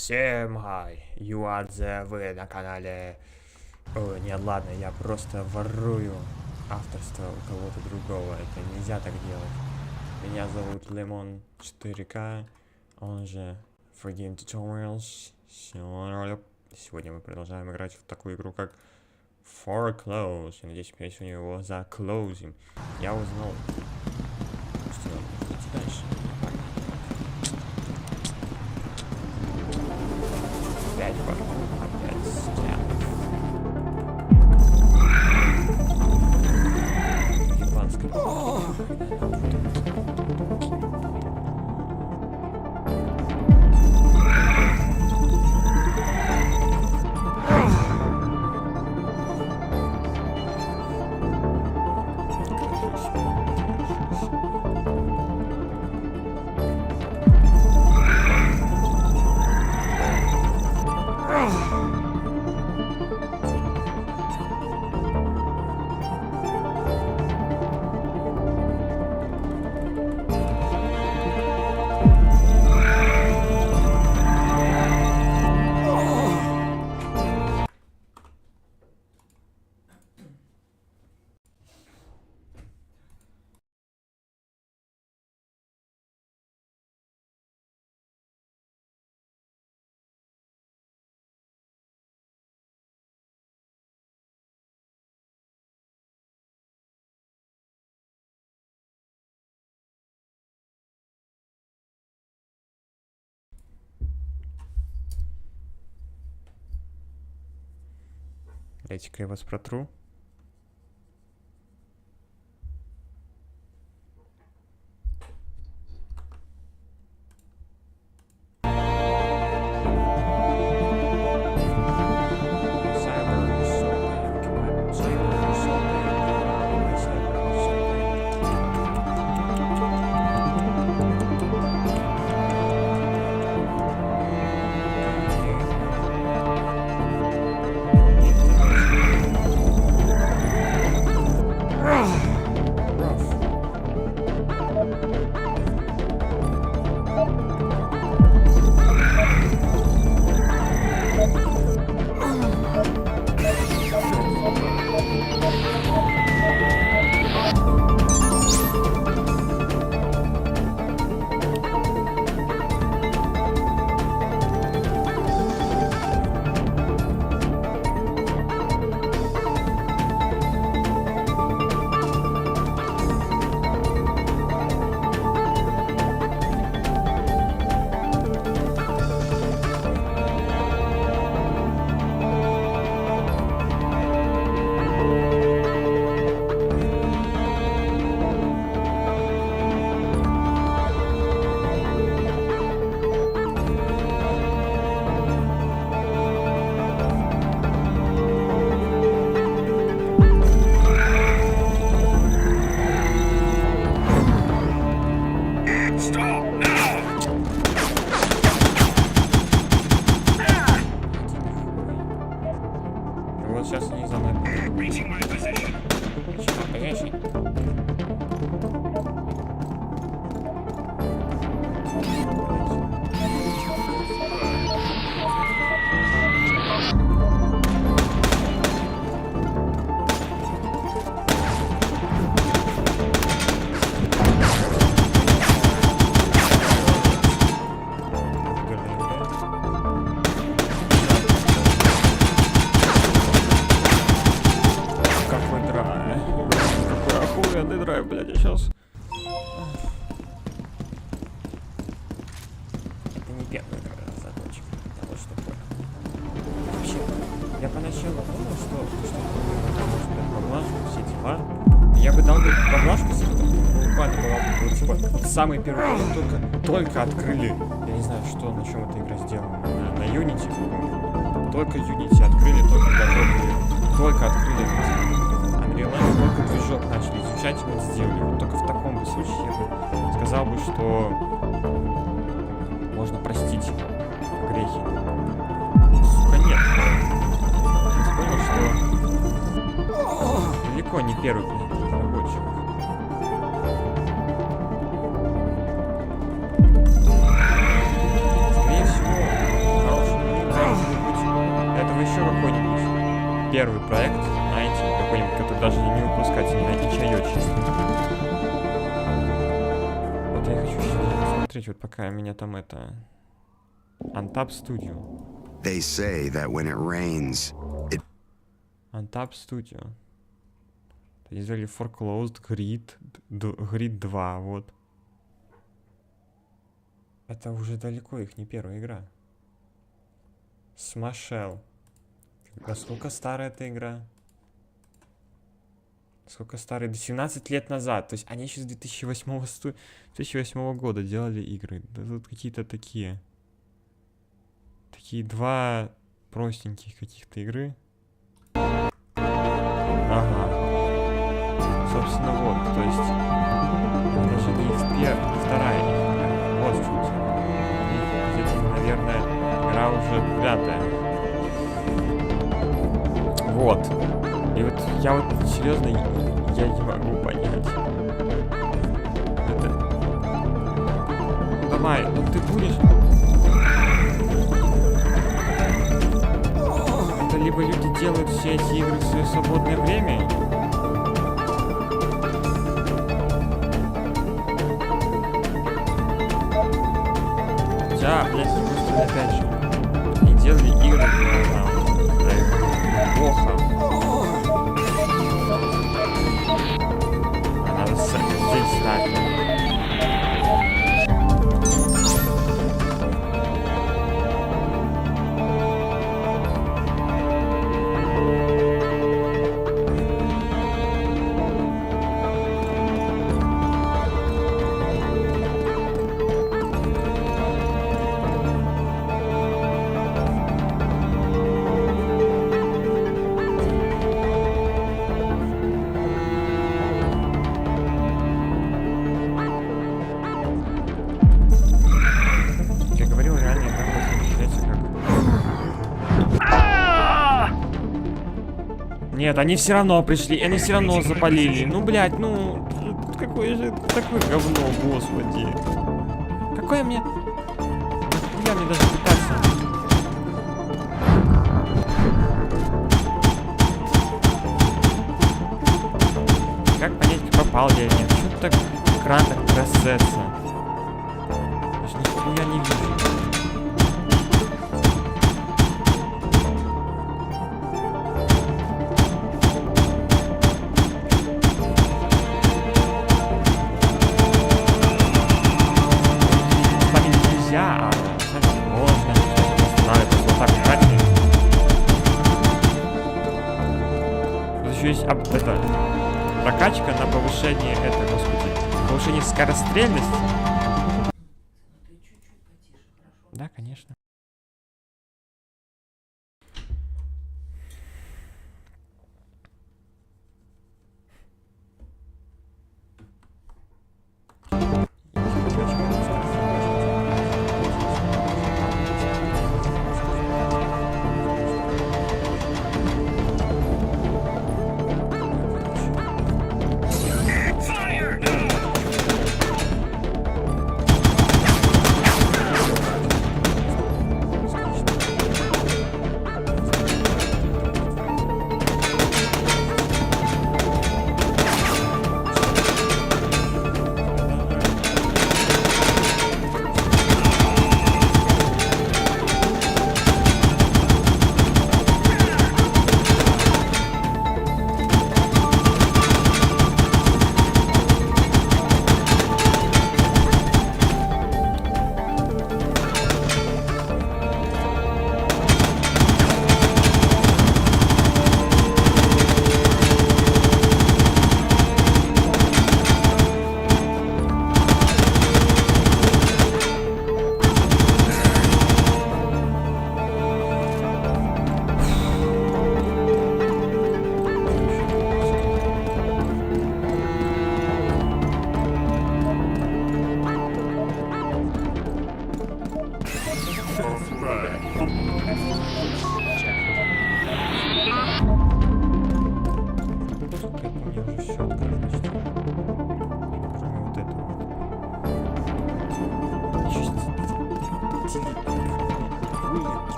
Всем хай, Юадзе, вы на канале... О, нет, ладно, я просто ворую авторство у кого-то другого, это нельзя так делать. Меня зовут Лимон 4К, он же Forgame Tutorials. Сегодня мы продолжаем играть в такую игру, как For Close. Я надеюсь, мы сегодня его заклоузим. Я узнал, что нам идти дальше. Опять стяг. Японская. Дайте-ка я вас протру. Вот сейчас они за мной. Блядь, я сейчас. Это не первый разработчик того, что понял. Вообще, я поначалу думал, что может дать поблажку, все дела. Я бы дал бы поблажку, если бы буквально была бы типа самый первый год только открыли. Я не знаю, что на чем эта игра сделана. На Unity. Только Unity открыли, только готовили. Только открыли. Только движок начали изучать, и вот сделали. Вот только в таком бы случае я бы сказал бы, что можно простить грехи. Сука, нет. Я понял, что далеко не первый разработчик. Скорее всего, первый проект, знаете, какой-нибудь, который даже не выпускать, не чаечек. Вот я хочу сейчас посмотреть, вот пока меня там это... Untap Studio. They say that when it rains, it... Untap Studio. Они сделали Foreclosed, Grid 2, вот. Это уже далеко их не первая игра. Smashell. Насколько старая эта игра? Сколько старая? До 17 лет назад. То есть они еще с 2008 года делали игры. Да тут какие-то такие два простеньких каких-то игры. Ага. Собственно, вот. То есть даже не вторая игра. Вот в чем дело. Где-то, наверное, игра уже 5-я. Вот. И вот я вот серьезно, я не могу понять. Это... Давай, ну ты будешь... Это либо люди делают все эти игры в свое свободное время... Хотя, блядь, опять же, они делали игры для плохо. Надо здесь ставить. Нет, они все равно пришли, они все равно запалили. Ну, блядь, ну, какое же такое говно, господи. Какое мне... Нахуя мне даже пытаться? Как понять, как попал я или нет? Что так экран так трясется? Я ж нихуя не вижу. Есть это прокачка на повышение повышение скорострельности. Да, конечно.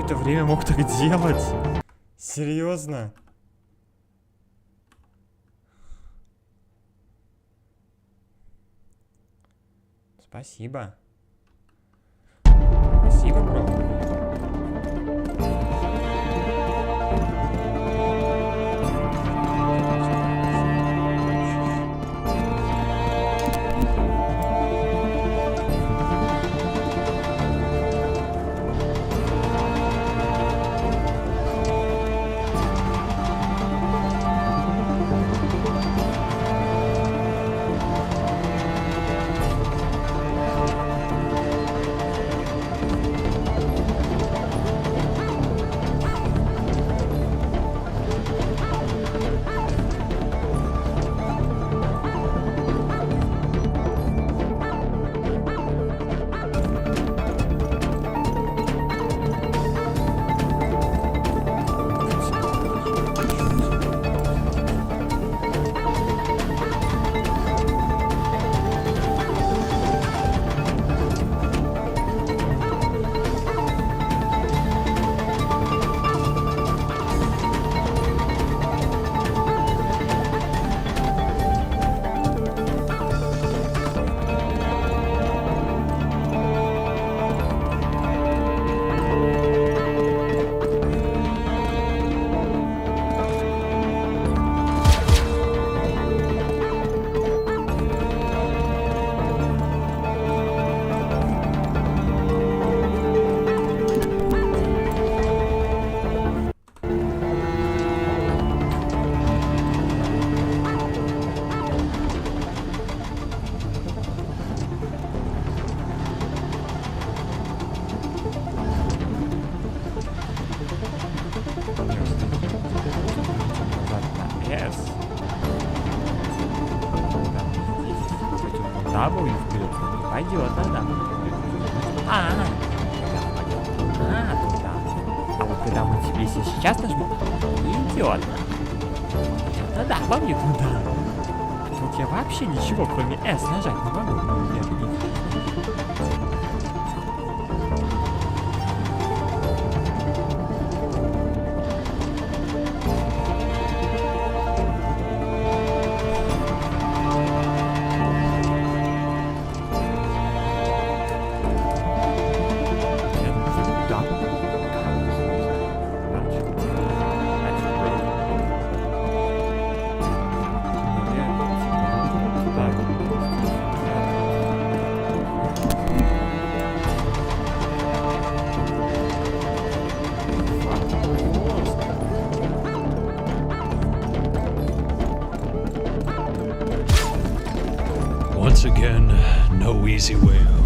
это время мог так делать? Серьезно? Спасибо. Спасибо, бро. W вперед не пойдет, да? Туда. А вот когда мы тебе сейчас нажмем, идет. Это W туда. Тут я вообще ничего, кроме S нажать не могу. Нет, Once again, no easy way out.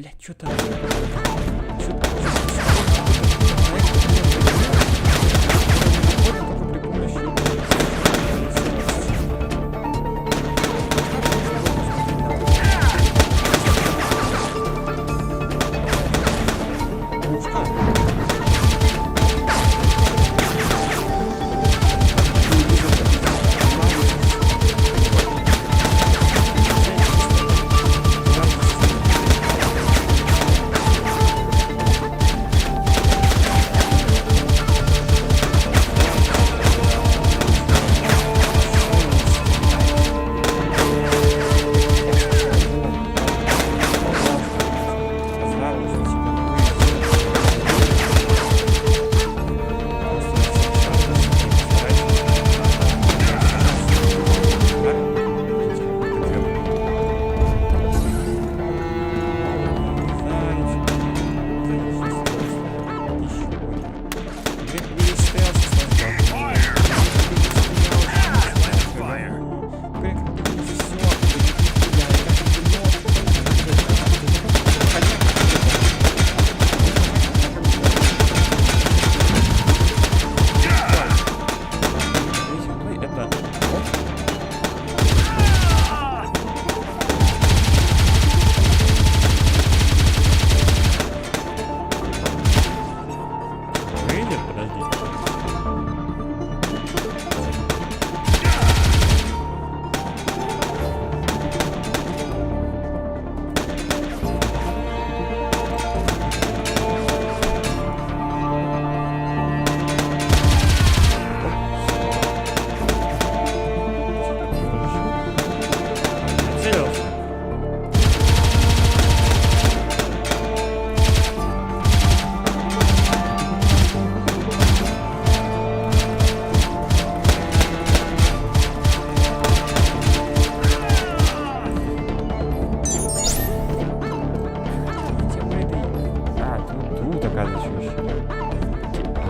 Блядь, что-то...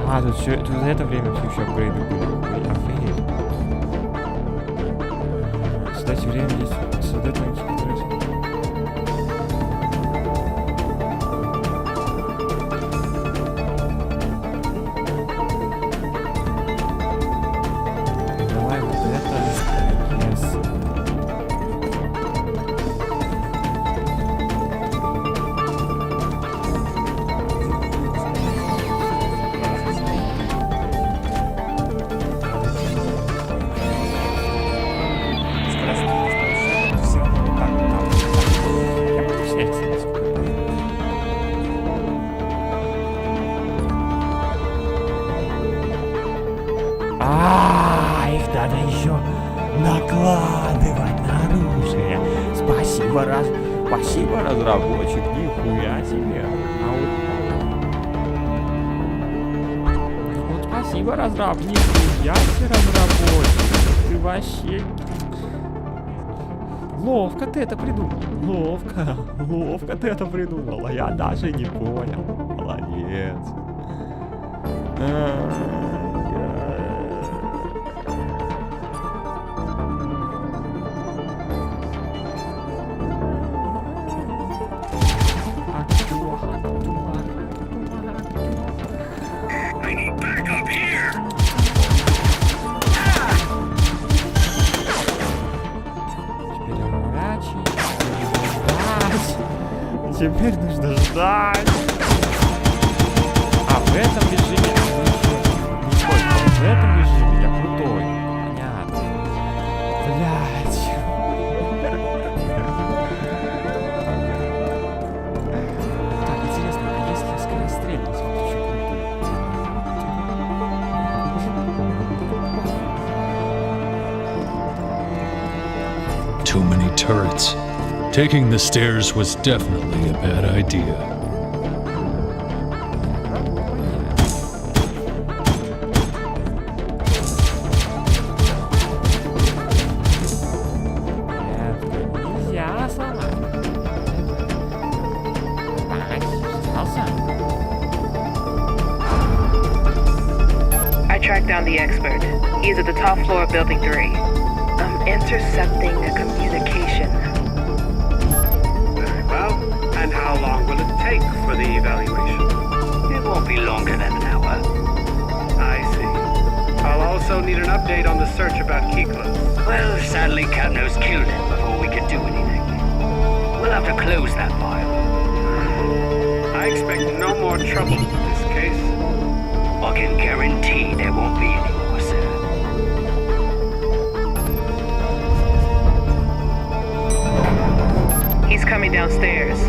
А, тут все, тут за это время все еще апгрейды были. Ой, офигеть. Создайте время здесь. Создать новый который... Давай вот это. Yes. Их надо еще накладывать на оружие. Спасибо, разработчик, нихуя себе. Вот спасибо, разработчик, нихуя себе, разработчик. Ты вообще... Ловко ты это придумал. Ловко ты это придумал. А я даже не понял. Молодец. Теперь нужно ждать. А в этом режиме я не сколько. В этом режиме я крутой. Понятно. Блять. Так, интересно, а если я скорострельность, вот еще Too many turrets. Taking the stairs was definitely a bad idea. I tracked down the expert. He's at the top floor of Building 3. I'm intercepting a communication. Well, and how how long will it take for the evaluation? It won't be longer than an hour. I see. I'll also need an update on the search about Kiklos. Well, sadly, Katnos killed him before we could do anything. We'll have to close that file. I expect no more trouble with this case. I can guarantee there won't be any more, sir. He's coming downstairs.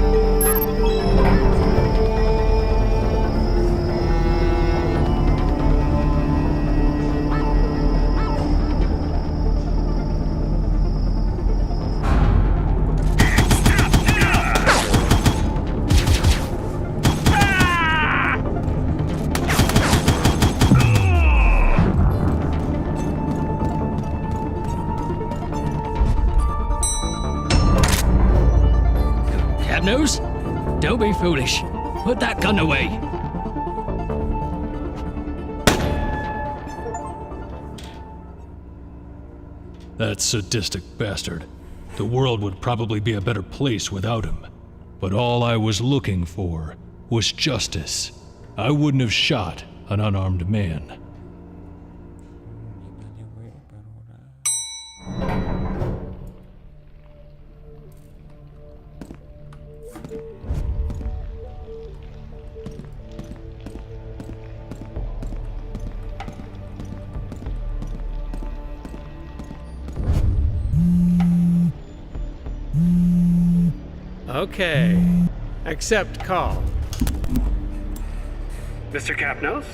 Katnos? Don't be foolish. Put that gun away. That sadistic bastard. The world would probably be a better place without him. But all I was looking for was justice. I wouldn't have shot an unarmed man. Okay. Accept call. Mr. Kapnos?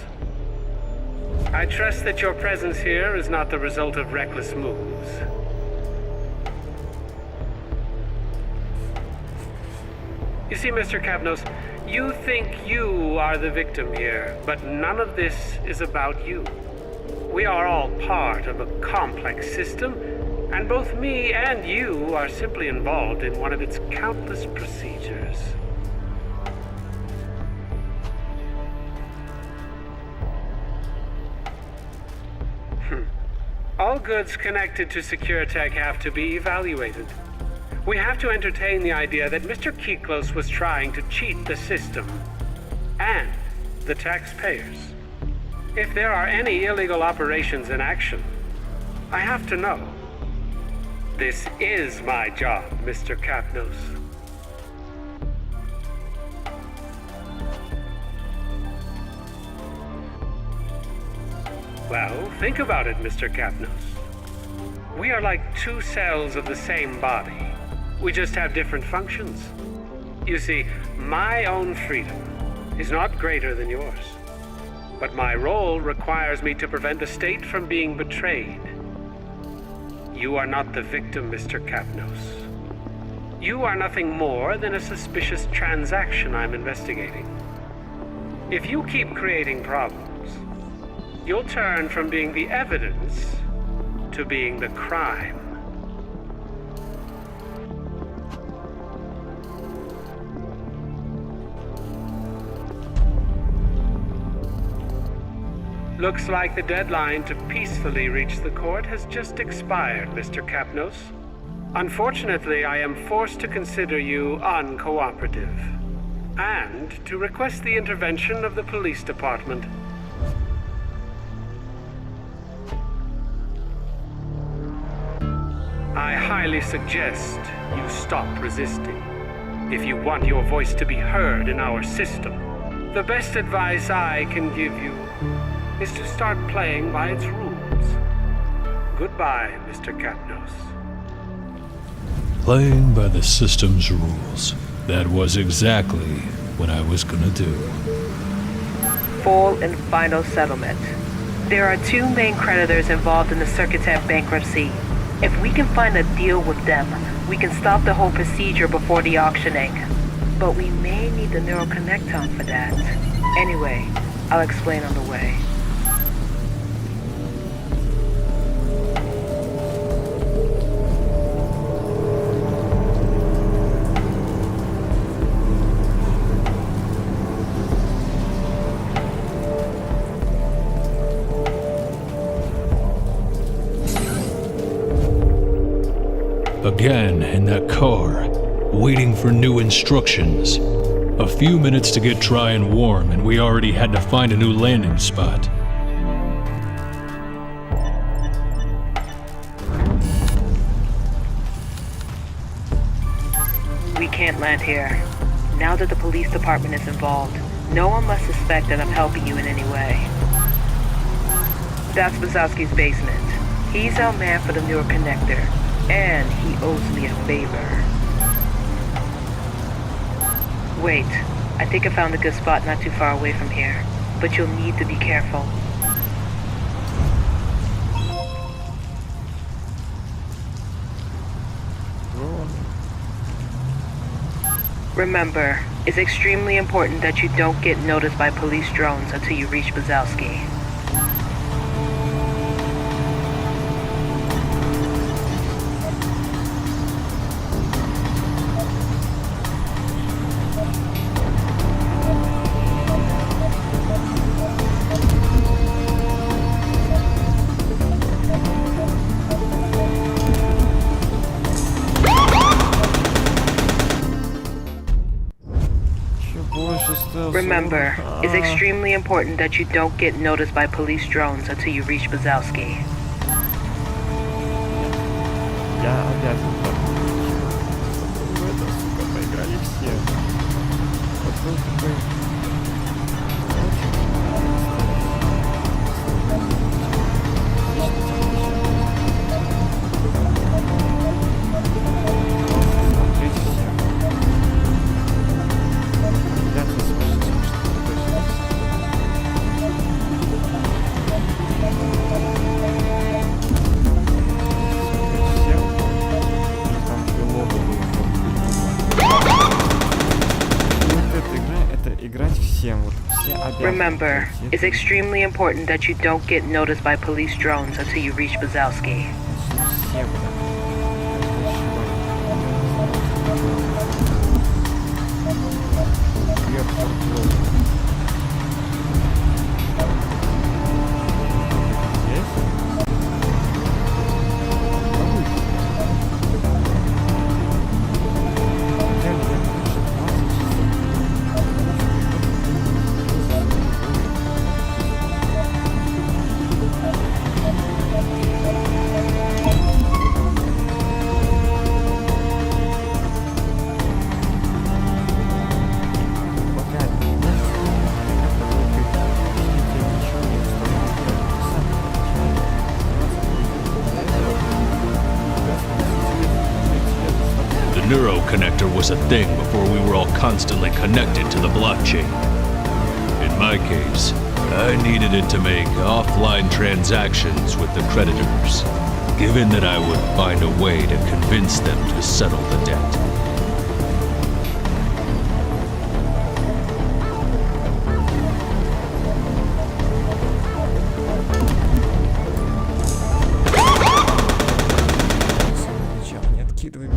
I trust that your presence here is not the result of reckless moves. You see, Mr. Kapnos, you think you are the victim here, but none of this is about you. We are all part of a complex system, and both me and you are simply involved in one of its countless procedures. All goods connected to SecureTech have to be evaluated. We have to entertain the idea that Mr. Kiklos was trying to cheat the system and the taxpayers. If there are any illegal operations in action, I have to know. This is my job, Mr. Kapnos. Well, think about it, Mr. Kapnos. We are like two cells of the same body. We just have different functions. You see, my own freedom is not greater than yours. But my role requires me to prevent the state from being betrayed. You are not the victim, Mr. Kapnos. You are nothing more than a suspicious transaction I'm investigating. If you keep creating problems, you'll turn from being the evidence to being the crime. Looks like the deadline to peacefully reach the court has just expired, Mr. Kapnos. Unfortunately, I am forced to consider you uncooperative, and to request the intervention of the police department. I highly suggest you stop resisting. If you want your voice to be heard in our system, the best advice I can give you is to start playing by its rules. Goodbye, Mr. Kapnos. Playing by the system's rules. That was exactly what I was gonna do. Full and final settlement. There are two main creditors involved in the Circuitech bankruptcy. If we can find a deal with them, we can stop the whole procedure before the auctioning. But we may need the neuroconnecton for that. Anyway, I'll explain on the way. Again in that car, waiting for new instructions. A few minutes to get dry and warm, and we already had to find a new landing spot. We can't land here. Now that the police department is involved, no one must suspect that I'm helping you in any way. That's Wazowski's basement. He's our man for the neural connector, and he owes me a favor. Wait, I think I found a good spot not too far away from here, but you'll need to be careful. Remember, it's extremely important that you don't get noticed by police drones until you reach Wazowski. Remember, it's extremely important that you don't get noticed by police drones until you reach Wazowski. Я обязан в это, сука, поиграли все. Вот был такой... Remember, it's extremely important that you don't get noticed by police drones until you reach Wazowski. The neuroconnector was a thing before we were all constantly connected to the blockchain. In my case, I needed it to make offline transactions with the creditors, given that I would find a way to convince them to settle the debt. Не откидывай меня.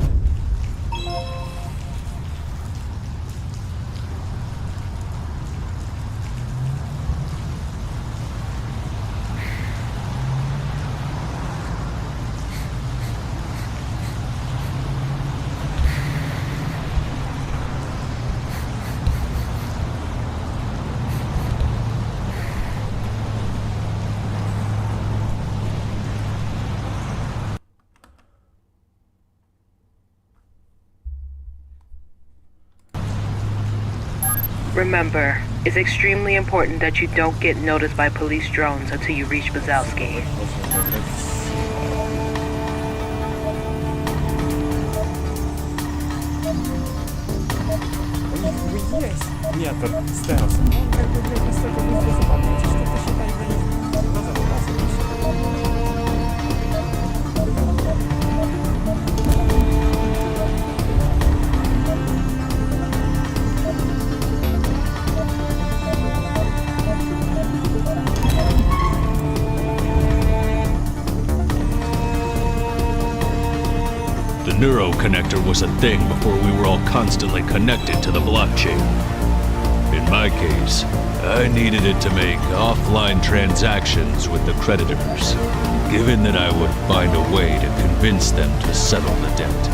Remember, it's extremely important that you don't get noticed by police drones until you reach Wazowski. Есть метод стелса. Ну, как бы, блядь, настолько быстро запомните, что ты считай, блядь, глаза выбрасываешь. The neuroconnector was a thing before we were all constantly connected to the blockchain. In my case, I needed it to make offline transactions with the creditors, given that I would find a way to convince them to settle the debt.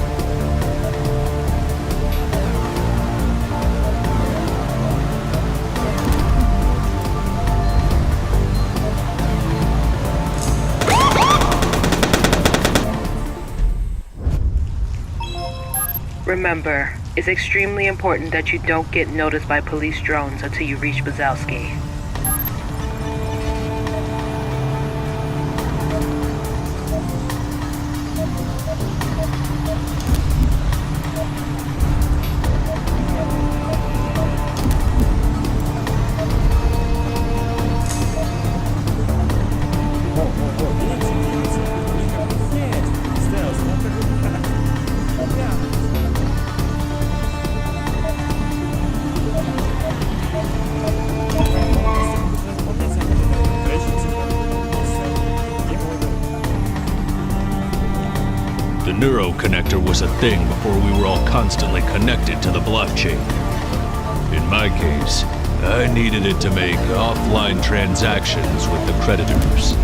Remember, it's extremely important that you don't get noticed by police drones until you reach Bazowski. The neuro connector was a thing before we were all constantly connected to the blockchain. In my case, I needed it to make offline transactions with the creditors,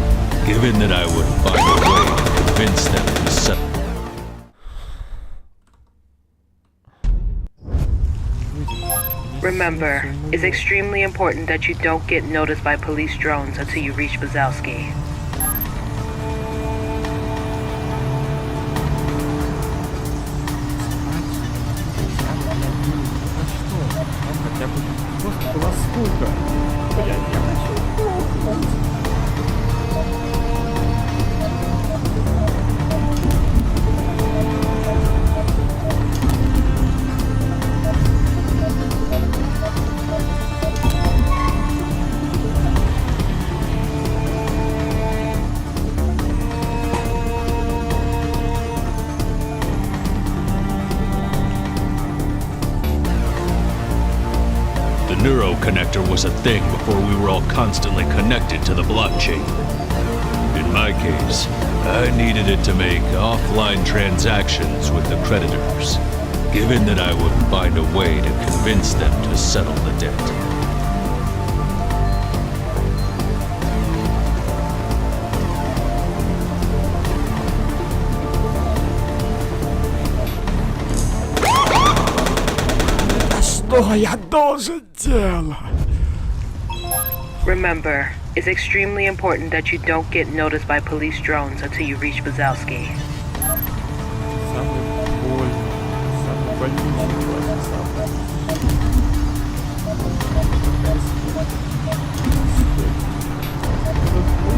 given that I would find a way to convince them to settle. Remember, it's extremely important that you don't get noticed by police drones until you reach Bazowski. Хотя бы просто была скука. Блядь, я хочу. The neuro connector was a thing before we were all constantly connected to the blockchain. In my case, I needed it to make offline transactions with the creditors, given that I would find a way to convince them to settle the debt. Что я должен делать? Remember, it's extremely important that you don't get noticed by police drones until you reach Bazowski. Самый больничий класс, самый.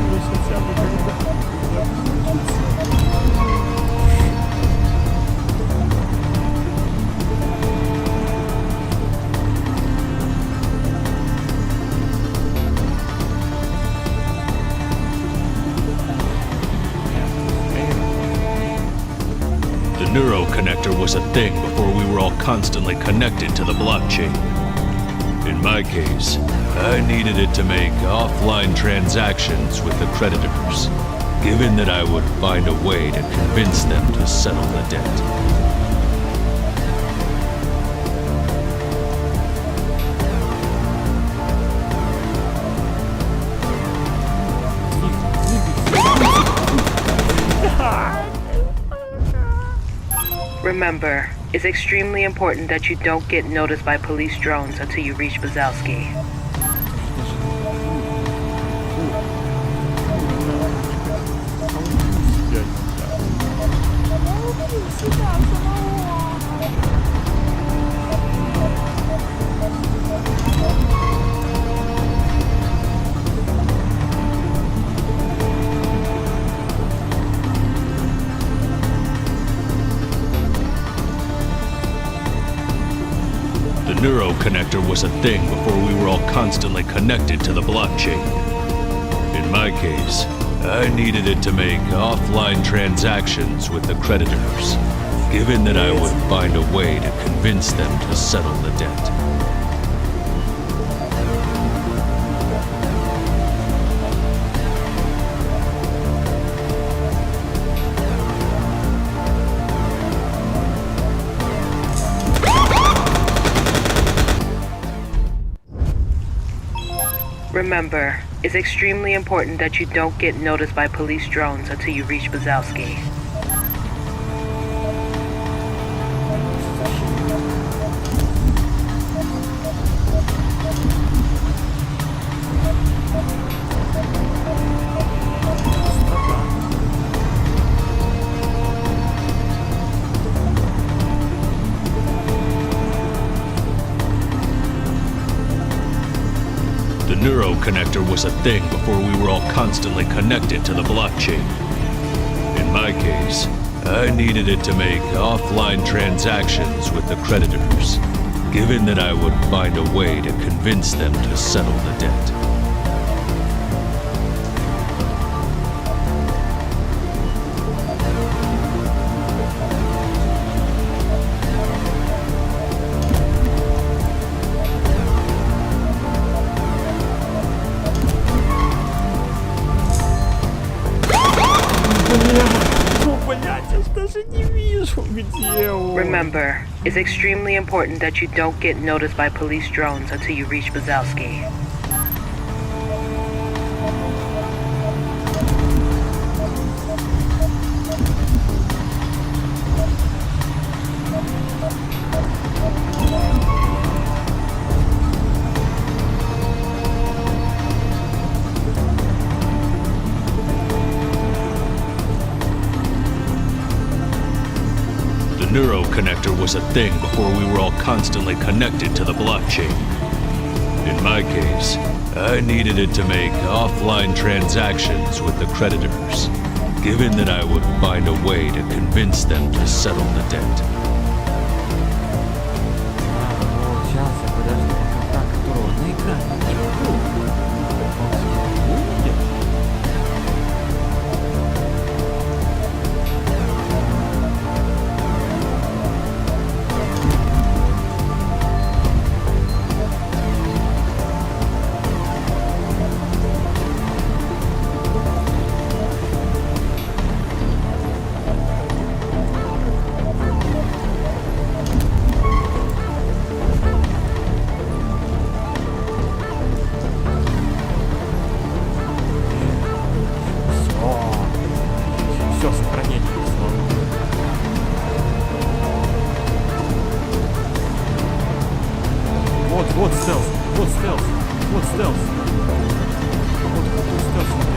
Ужас хотя бы когда включится. The neuro connector was a thing before we were all constantly connected to the blockchain. In my case, I needed it to make offline transactions with the creditors, given that I would find a way to convince them to settle the debt. Remember, it's extremely important that you don't get noticed by police drones until you reach Bazowski. The neuro connector was a thing before we were all constantly connected to the blockchain. In my case, I needed it to make offline transactions with the creditors, given that I would find a way to convince them to settle the debt. Remember, it's extremely important that you don't get noticed by police drones until you reach Bazowski. neuroconnector was a thing before we were all constantly connected to the blockchain. In my case, I needed it to make offline transactions with the creditors, given that I would find a way to convince them to settle the debt. Remember, it's extremely important that you don't get noticed by police drones until you reach Bazowski. The neuroconnector was a thing before we were all constantly connected to the blockchain. In my case, I needed it to make offline transactions with the creditors, given that I would find a way to convince them to settle the debt. Сейчас я подожду, пока которого на экране. Все, сохранение. Вот стелс, вот стелс, вот стелс. Вот крутой стелс. Спасибо.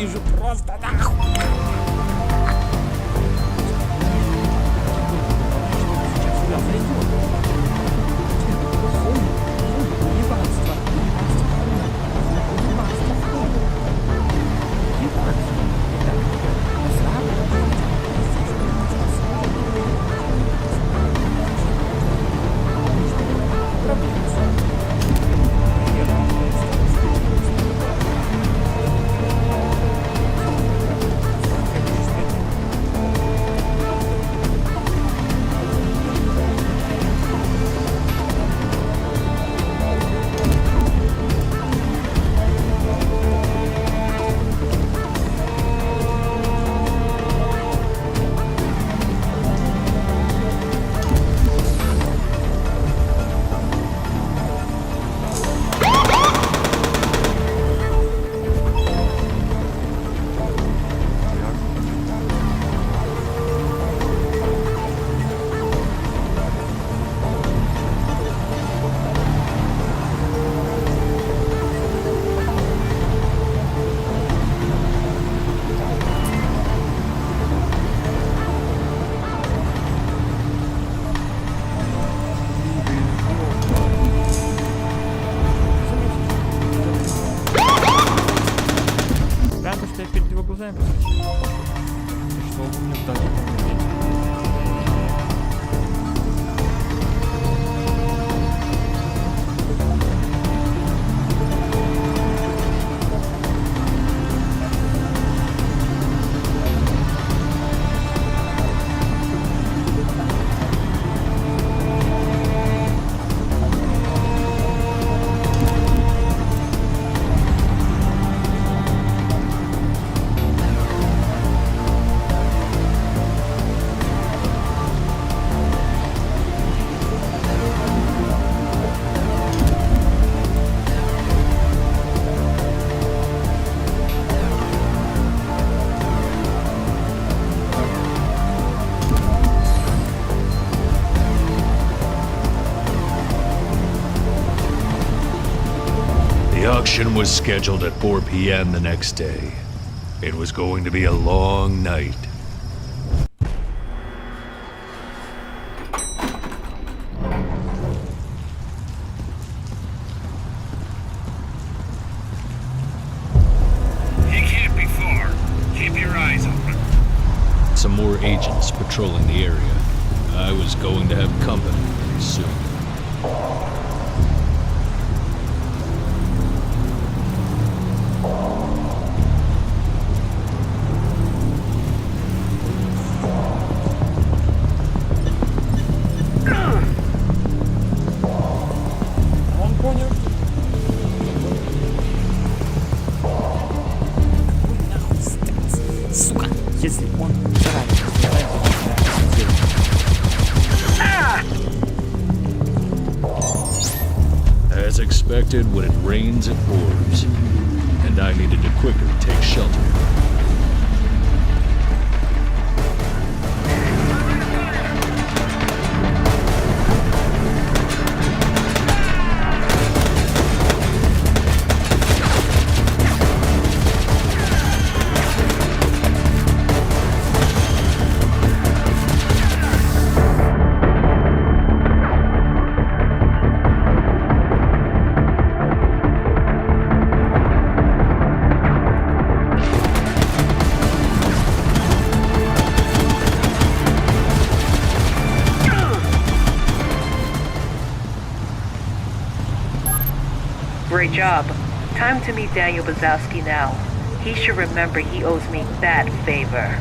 ненавижу просто нахуй. Сейчас сюда зайдет. Ебанство. The auction was scheduled at 4 p.m. the next day. It was going to be a long night. He can't be far. Keep your eyes open. Some more agents patrolling the area. I was going to have company soon. Он понял. Сука, если он As expected, when it rains, it pours. And I needed to quicker take shelter. Great job. Time to meet Daniel Bazowski now. He should remember he owes me that favor.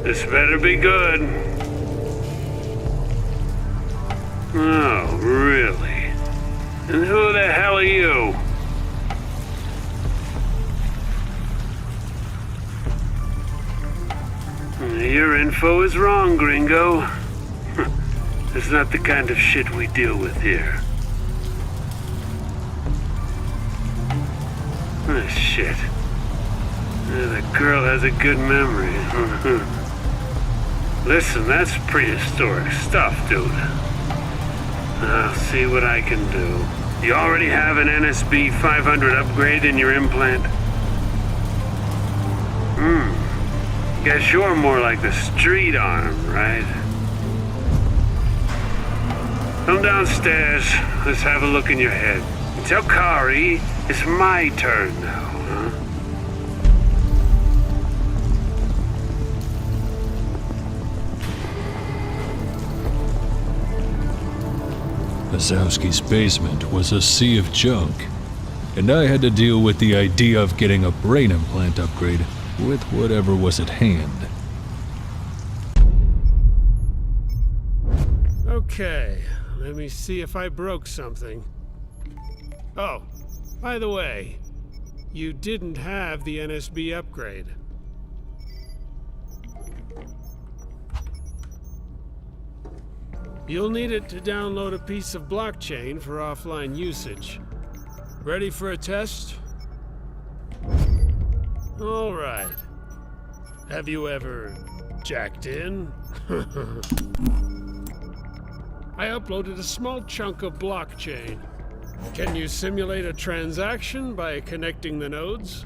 This better be good. Oh, really? And who the hell are you? Your info is wrong, gringo. That's not the kind of shit we deal with here. Oh, shit. The girl has a good memory. Listen, that's prehistoric stuff, dude. I'll see what I can do. You already have an NSB 500 upgrade in your implant? Guess you're more like the street arm, right? Come downstairs. Let's have a look in your head. Tell Kari it's my turn now, huh? Wazowski's basement was a sea of junk, and I had to deal with the idea of getting a brain implant upgrade with whatever was at hand. Okay, let me see if I broke something. Oh, by the way, you didn't have the NSB upgrade. You'll need it to download a piece of blockchain for offline usage. Ready for a test? All right. Have you ever jacked in? I uploaded a small chunk of blockchain. Can you simulate a transaction by connecting the nodes?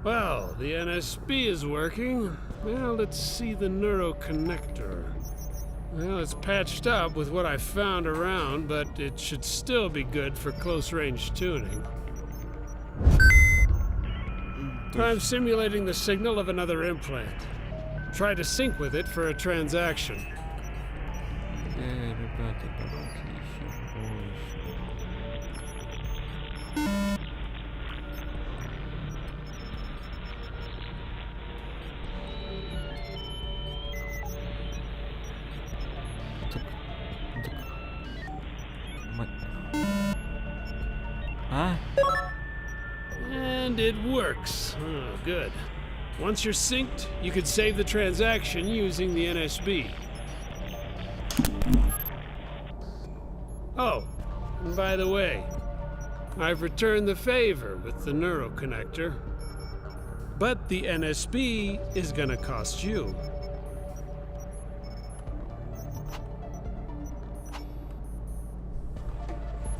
Well, the NSB is working. Well, let's see the neuroconnector. Well, it's patched up with what I found around, but it should still be good for close-range tuning. I'm simulating the signal of another implant. Try to sync with it for a transaction. Ребята, давайте еще больше. And it works. Oh, good. Once you're synced, you can save the transaction using the NSB. Oh, and by the way, I've returned the favor with the neuroconnector. But the NSB is gonna cost you.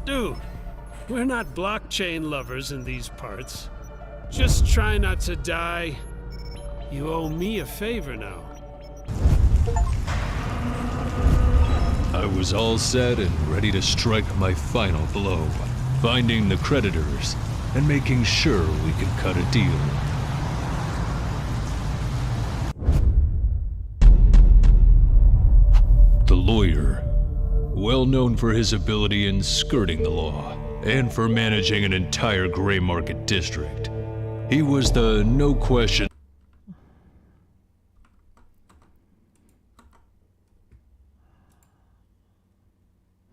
Dude, we're not blockchain lovers in these parts. Just try not to die. You owe me a favor now. I was all set and ready to strike my final blow, finding the creditors and making sure we could cut a deal. The lawyer, well known for his ability in skirting the law and for managing an entire gray market district. He was the no question